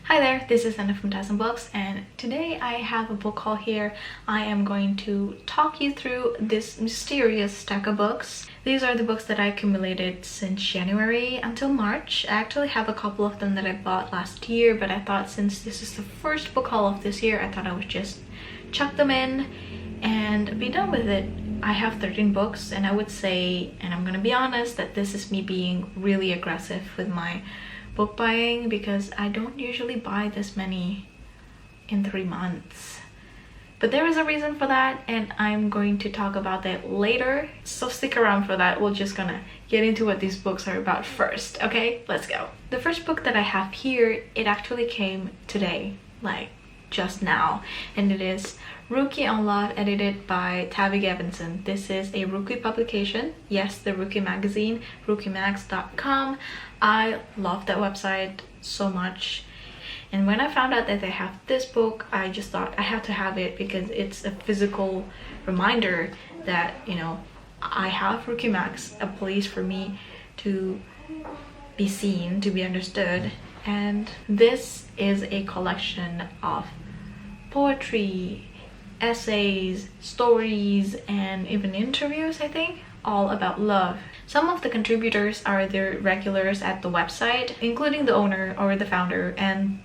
Hi there, this is Anna from Dazzling Books, and today I have a book haul here. I am going to talk you through this mysterious stack of books. These are the books that I accumulated since January until March. I actually have a couple of them that I bought last year, but I thought since this is the first book haul of this year, I thought I would just chuck them in and be done with it. I have 13 books, and I would say, and I'm gonna be honest, that this is me being really aggressive with my book buying because I don't usually buy this many in 3 months. But there is a reason for that, and I'm going to talk about that later, so stick around for that. We're just gonna get into what these books are about first, okay? Let's go. The first book that I have here, it actually came today, like just now, and it is Rukia on Love, edited by Tavi Gevinson. This is a Rukia publication. Yes, the Rukia magazine, rukiamax.com. I love that website so much, and when I found out that they have this book, I just thought I have to have it because it's a physical reminder that, you know, I have Rukia Max, a place for me to be seen, to be understood. And this is a collection of poetry, essays, stories, and even interviews, I think, all about love. Some of the contributors are the regulars at the website, including the owner or the founder and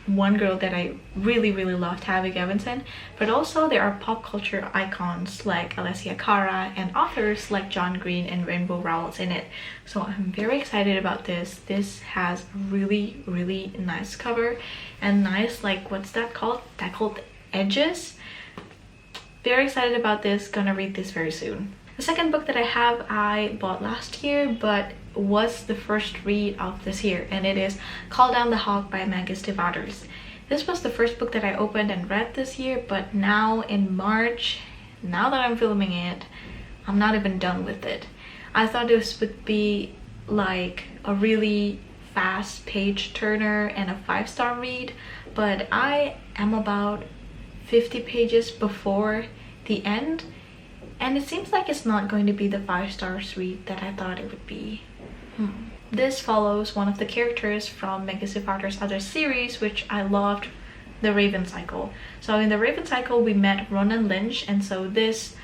one girl that I really love, Tavi Gevinson, but also there are pop culture icons like Alessia Cara and authors like John Green and Rainbow Rowells in it. So I'm very excited about this. This has really nice cover and nice, like, what's that called? Tackled edges. Very excited about this, gonna read this very soon. The second book that I have, I bought last year, but was the first read of this year, and it is Call Down the Hawk by Mack. This was the first book that I opened and read this year, but now in March, now that I'm filming it, I'm not even done with it. I thought this would be like a really fast page turner and a 5-star read, but I am about 50 pages before the end, and it seems like it's not going to be the 5-star read that I thought it would be. This follows one of the characters from Mack's other series, which I loved, The Raven Cycle. So in The Raven Cycle, we met Ronan Lynch, and so this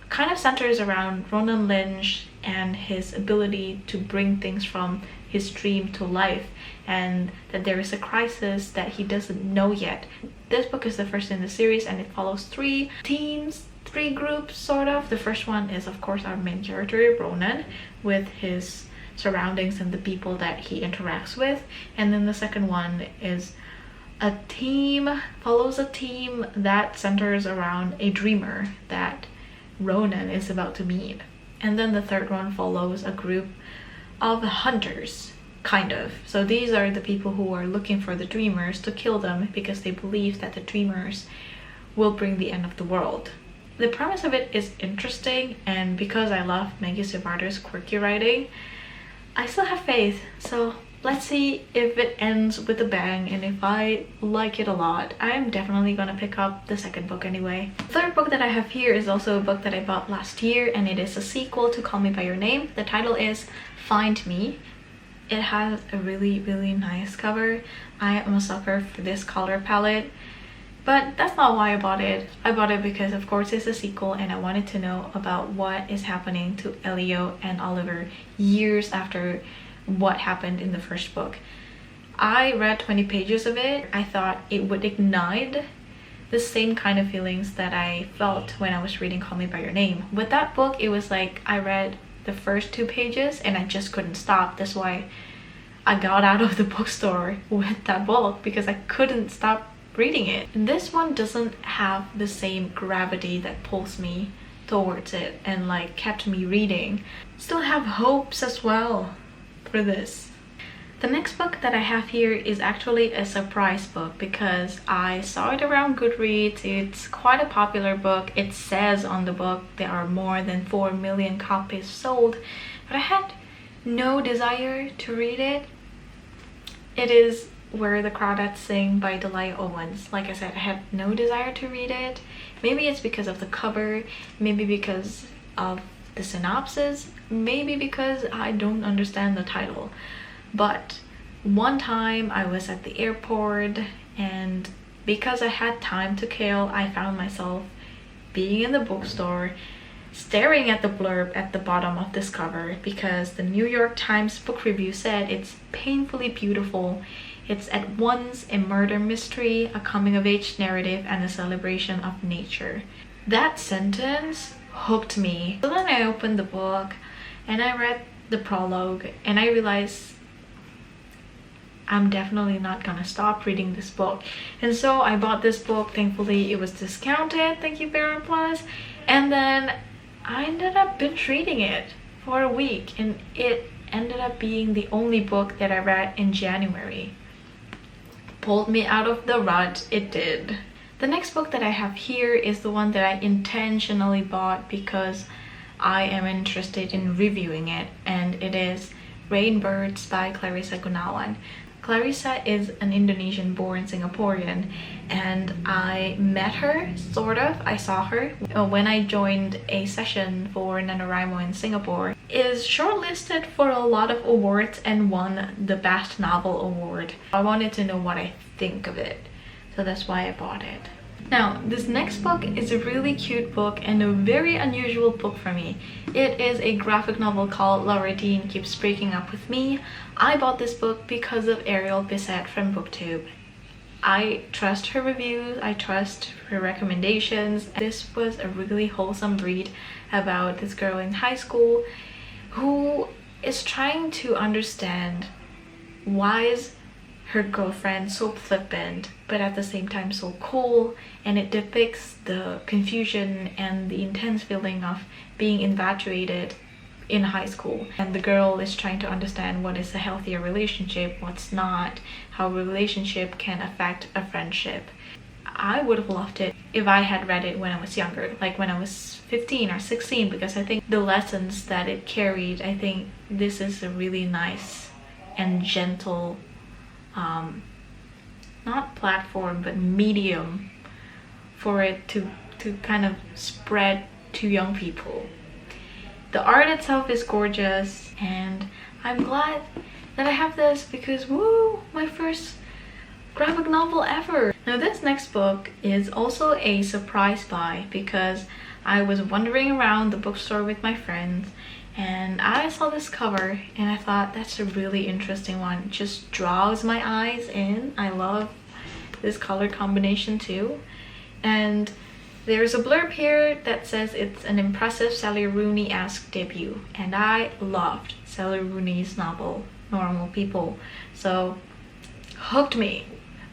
kind of centers around Ronan Lynch and his ability to bring things from his dream to life, and that there is a crisis that he doesn't know yet. This book is the first in the series, and it follows 3 teams, 3 groups sort of. The first one is of course our main character Ronan, with his surroundings and the people that he interacts with, and then the second one is a team, follows a team that centers around a dreamer that Ronan is about to meet, and then the third one follows a group of hunters, kind of. So these are the people who are looking for the dreamers to kill them because they believe that the dreamers will bring the end of the world. The premise of it is interesting, and because I love Mack's quirky writing, I still have faith. So let's see if it ends with a bang, and if I like it a lot, I'm definitely gonna pick up the second book anyway. The third book that I have here is also a book that I bought last year, and it is a sequel to Call Me By Your Name. The title is Find Me. It has a really nice cover. I am a sucker for this color palette, but that's not why I bought it. I bought it because of course it's a sequel, and I wanted to know about what is happening to Elio and Oliver years after what happened in the first book. I read 20 pages of it. I thought it would ignite the same kind of feelings that I felt when I was reading Call Me By Your Name. With that book, it was like I read the first 2 pages and I just couldn't stop. That's why I got out of the bookstore with that book, because I couldn't stop reading it. This one doesn't have the same gravity that pulls me towards it and like kept me reading. Still have hopes as well for this. The next book that I have here is actually a surprise book because I saw it around Goodreads. It's quite a popular book. It says on the book there are more than 4 million copies sold, but I had no desire to read it. It is Where the Crawdads Sing by Delia Owens. Like I said, I had no desire to read it. Maybe it's because of the cover, maybe because of the synopsis, maybe because I don't understand the title. But One time I was at the airport, and because I had time to kill, I found myself being in the bookstore staring at the blurb at the bottom of this cover, because the New York Times book review said it's painfully beautiful. It's at once a murder mystery, a coming-of-age narrative, and a celebration of nature. That sentence hooked me. So then I opened the book and I read the prologue, and I realized I'm definitely not gonna stop reading this book. And so I bought this book. Thankfully it was discounted, thank you Paramount Plus, and then I ended up binge reading it for a week, and it ended up being the only book that I read in January. Pulled me out of the rut, it did. The next book that I have here is the one that I intentionally bought because I am interested in reviewing it, and it is Rainbirds by Clarissa. Clarissa is an Indonesian born Singaporean, and I met her, sort of. I saw her when I joined a session for NaNoWriMo in Singapore. Is shortlisted for a lot of awards and won the Best Novel Award. I wanted to know what I think of it, so that's why I bought it. Now, this next book is a really cute book and a very unusual book for me. It is a graphic novel called La Routine Keeps Breaking Up With Me. I bought this book because of Ariel Bissett from Booktube. I trust her reviews, I trust her recommendations. This was a really wholesome read about this girl in high school who is trying to understand why is her girlfriend so flippant but at the same time so cool, and it depicts the confusion and the intense feeling of being infatuated in high school, and the girl is trying to understand what is a healthier relationship, what's not, how a relationship can affect a friendship. I would have loved it if I had read it when I was younger, like when I was 15 or 16, because I think the lessons that it carried, I think this is a really nice and gentle not platform but medium for it to kind of spread to young people. The art itself is gorgeous, and I'm glad that I have this because woo, my first graphic novel ever. Now this next book is also a surprise buy because I was wandering around the bookstore with my friends and I saw this cover and I thought that's a really interesting one. It just draws my eyes in. I love this color combination too. And there's a blurb here that says it's an impressive Sally Rooney-esque debut, and I loved Sally Rooney's novel Normal People, so hooked me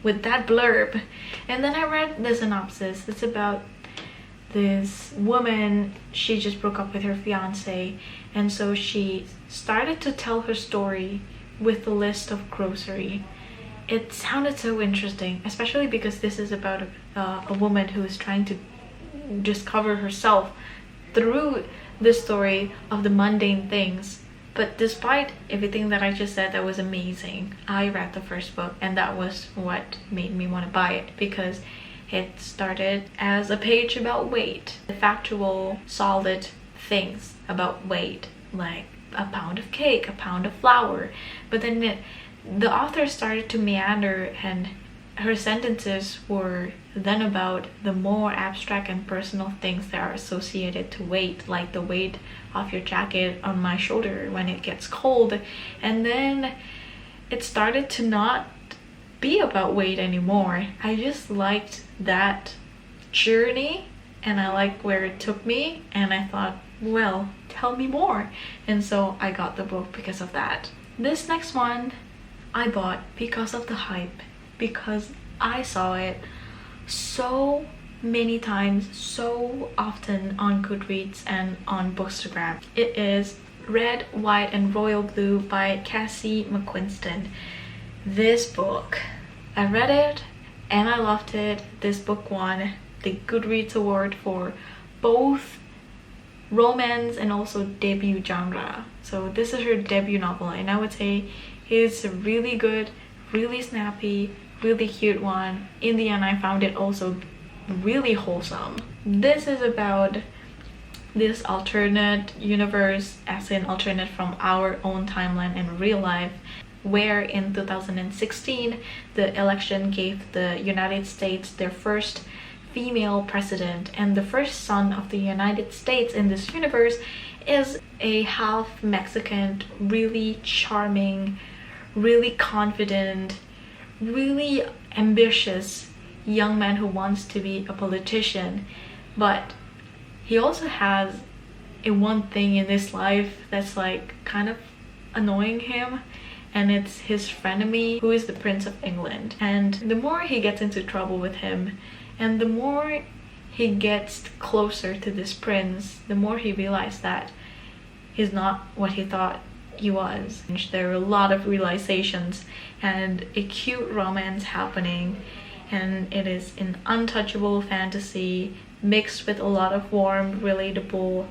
with that blurb. And then I read the synopsis. It's about this woman, she just broke up with her fiance, and so she started to tell her story with a list of grocery. It sounded so interesting, especially because this is about a woman who is trying to discover herself through the story of the mundane things. But despite everything that I just said that was amazing, I read the first book and that was what made me want to buy it, because it started as a page about weight, the factual, solid things about weight, like a pound of cake, a pound of flour. But then the author started to meander, and her sentences were then about the more abstract and personal things that are associated to weight, like the weight of your jacket on my shoulder when it gets cold. And then it started to not be about weight anymore. I just liked that journey and I liked where it took me, and I thought, well, tell me more. And so I got the book because of that. This next one I bought because of the hype, because I saw it so many times, so often on Goodreads and on Bookstagram. It is Red, White and Royal Blue by Cassie McWinston. This book, I read it and I loved it. This book won the Goodreads award for both romance and also debut genre. So this is her debut novel, and I would say it's a really good, really snappy, really cute one. In the end, I found it also really wholesome. This is about this alternate universe, as in alternate from our own timeline and real life. where in 2016 the election gave the United States their first female president, and the first son of the United States in this universe is a half Mexican, really charming, really confident, really ambitious young man who wants to be a politician. But he also has a one thing in his life that's like kind of annoying him, and it's his frenemy, who is the Prince of England. And the more he gets into trouble with him, and the more he gets closer to this prince, the more he realized that he's not what he thought he was. And there are a lot of realizations and a cute romance happening, and it is an untouchable fantasy mixed with a lot of warm, relatable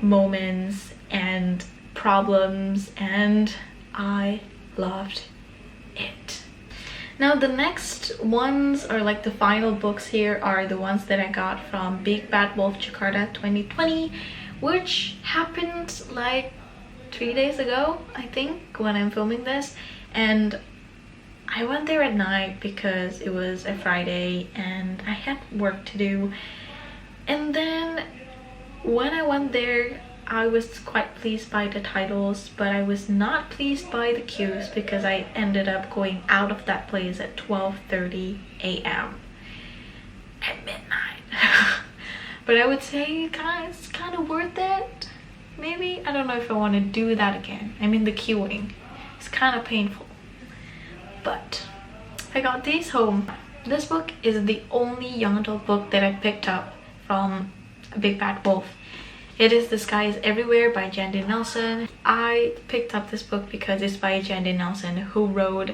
moments and problems, and I loved it. Now the next ones, or like the final books here, are the ones that I got from Big Bad Wolf Jakarta 2020, which happened like 3 days ago, I think, when I'm filming this. And I went there at night because it was a Friday and I had work to do. And then when I went there, I was quite pleased by the titles, but I was not pleased by the queues because I ended up going out of that place at 12:30 a.m. at midnight. But I would say it's kind of worth it. Maybe, I don't know if I want to do that again. I mean, the queuing is kind of painful. But I got these home. This book is the only young adult book that I picked up from Big Bad Wolf. It is The Sky is Everywhere by Jandy Nelson. I picked up this book because it's by Jandy Nelson, who wrote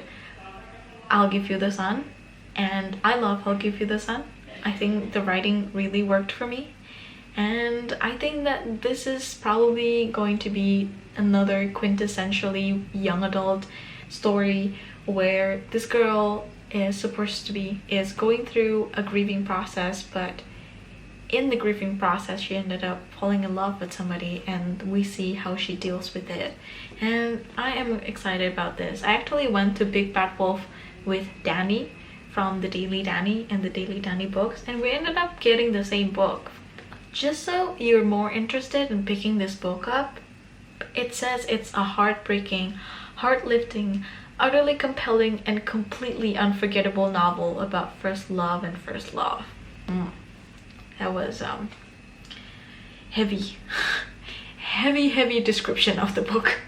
I'll Give You the Sun, and I love I'll Give You the Sun. I think the writing really worked for me, and I think that this is probably going to be another quintessentially young adult story where this girl is going through a grieving process, but in the grieving process she ended up falling in love with somebody, and we see how she deals with it. And I am excited about this. I actually went to Big Bad Wolf with Danny from the Daily Danny and the Daily Danny books, and we ended up getting the same book. Just so you're more interested in picking this book up, it says it's a heartbreaking, heart-lifting, utterly compelling, and completely unforgettable novel about first love and first love. That was heavy heavy description of the book.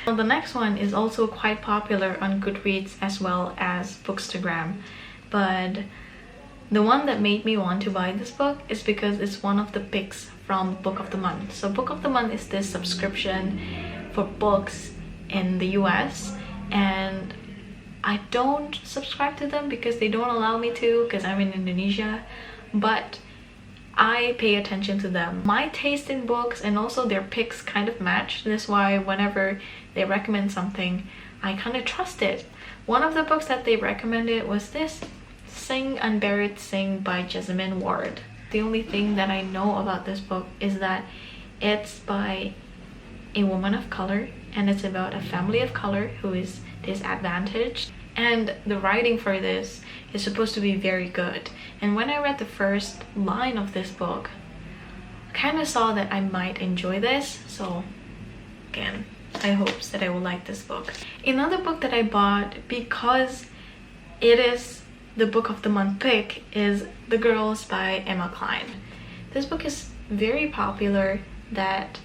Well, the next one is also quite popular on Goodreads as well as Bookstagram, but the one that made me want to buy this book is because it's one of the picks from Book of the Month. So Book of the Month is this subscription for books in the US, and I don't subscribe to them because they don't allow me to, because I'm in Indonesia, but I pay attention to them. My taste in books and also their picks kind of match. That's why whenever they recommend something, I kind of trust it. One of the books that they recommended was this, Sing Unburied Sing by Jessamine Ward. The only thing that I know about this book is that it's by a woman of color, and it's about a family of color who is disadvantaged, and the writing for this is supposed to be very good. And when I read the first line of this book, I kind of saw that I might enjoy this. So again, I hope that I will like this book. Another book that I bought because it is the Book of the Month pick is The Girls by Emma Cline. This book is very popular, that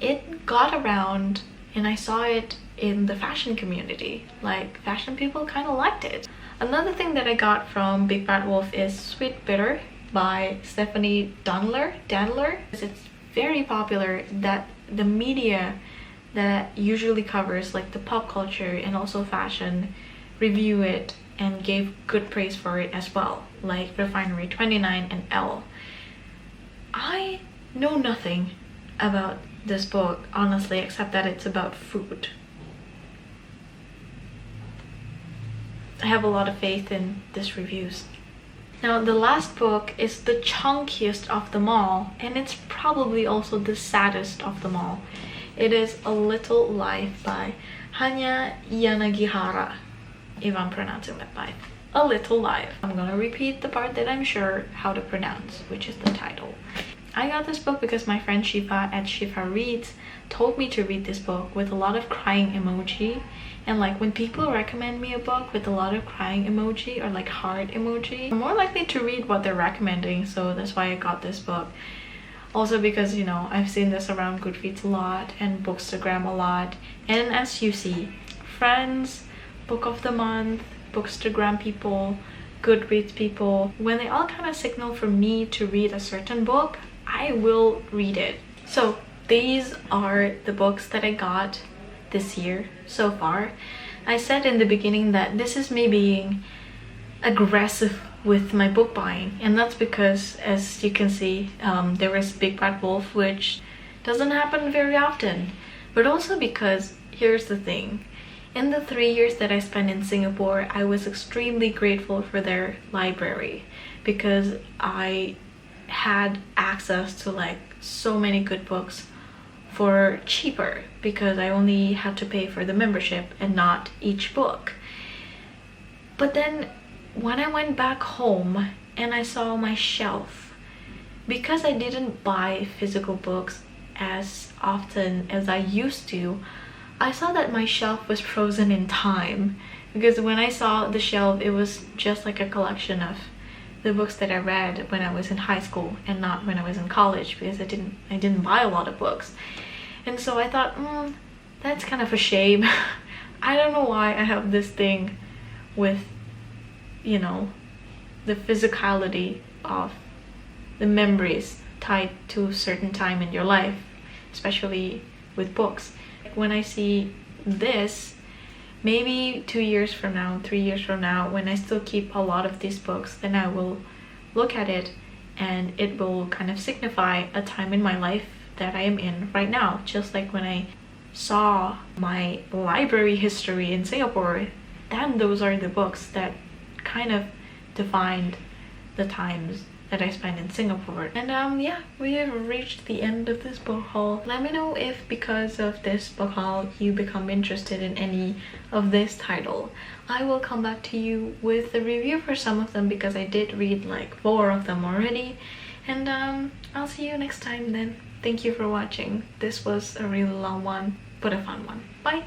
it got around, and I saw it in the fashion community. Like, fashion people kind of liked it. Another thing that I got from Big Bad Wolf is Sweet Bitter by Stephanie Danler. It's very popular that the media that usually covers like the pop culture and also fashion review it and gave good praise for it as well, like Refinery 29 and Elle. I know nothing about this book, honestly, except that it's about food. I have a lot of faith in these reviews. Now, the last book is the chunkiest of them all, and it's probably also the saddest of them all. It is A Little Life by Hanya Yanagihara, if I'm pronouncing that right. A Little Life. I'm gonna repeat the part that I'm sure how to pronounce, which is the title. I got this book because my friend Shiva at Shiva Reads told me to read this book with a lot of crying emoji. And like when people recommend me a book with a lot of crying emoji or like heart emoji, I'm more likely to read what they're recommending, so that's why I got this book. Also because, you know, I've seen this around Goodreads a lot and Bookstagram a lot, and as you see, friends, book of the month, Bookstagram people, Goodreads people, when they all kind of signal for me to read a certain book, I will read it. So these are the books that I got this year so far. I said in the beginning that this is me being aggressive with my book buying, and that's because, as you can see, there is Big Bad Wolf, which doesn't happen very often, but also because here's the thing. In the 3 years that I spent in Singapore, I was extremely grateful for their library because I had access to like so many good books for cheaper because I only had to pay for the membership and not each book. But then when I went back home and I saw my shelf, because I didn't buy physical books as often as I used to, I saw that my shelf was frozen in time. Because when I saw the shelf, it was just like a collection of the books that I read when I was in high school and not when I was in college, because I didn't buy a lot of books. And so I thought, that's kind of a shame. I don't know why I have this thing with, you know, the physicality of the memories tied to a certain time in your life, especially with books. When I see this, maybe 2 years from now, 3 years from now, when I still keep a lot of these books, then I will look at it and it will kind of signify a time in my life that I am in right now. Just like when I saw my library history in Singapore, then those are the books that kind of defined the times that I spent in Singapore. And yeah, we have reached the end of this book haul. Let me know if because of this book haul you become interested in any of this title. I will come back to you with a review for some of them because I did read like 4 of them already. And I'll see you next time then. Thank you for watching. This was a really long one, but a fun one. Bye!